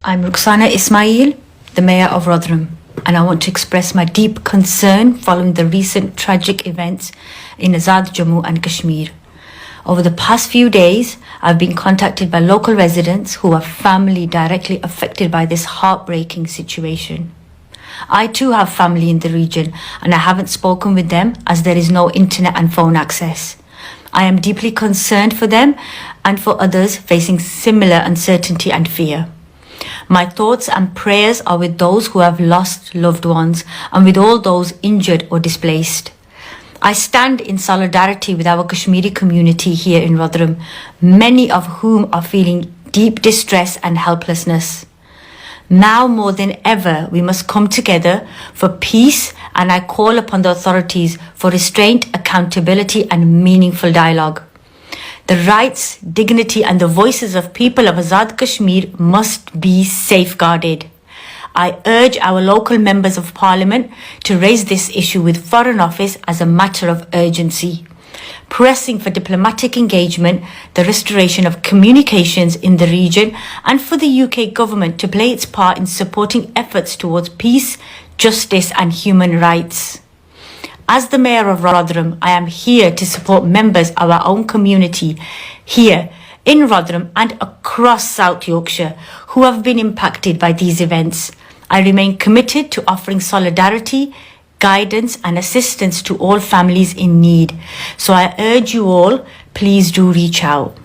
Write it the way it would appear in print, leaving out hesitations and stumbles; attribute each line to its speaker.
Speaker 1: I'm Ruksanah Ismail, the Mayor of Rotherham, and I want to express my deep concern following the recent tragic events in Azad, Jammu and Kashmir. Over the past few days, I've been contacted by local residents who are family directly affected by this heartbreaking situation. I too have family in the region, and I haven't spoken with them as there is no internet and phone access. I am deeply concerned for them and for others facing similar uncertainty and fear. My thoughts and prayers are with those who have lost loved ones and with all those injured or displaced. I stand in solidarity with our Kashmiri community here in Rotherham, many of whom are feeling deep distress and helplessness. Now more than ever, we must come together for peace, and I call upon the authorities for restraint, accountability and meaningful dialogue. The rights, dignity and the voices of people of Azad Kashmir must be safeguarded. I urge our local members of parliament to raise this issue with Foreign Office as a matter of urgency, pressing for diplomatic engagement, the restoration of communications in the region, and for the UK government to play its part in supporting efforts towards peace, justice and human rights. As the Mayor of Rotherham, I am here to support members of our own community here in Rotherham and across South Yorkshire who have been impacted by these events. I remain committed to offering solidarity, guidance and assistance to all families in need. So I urge you all, please do reach out.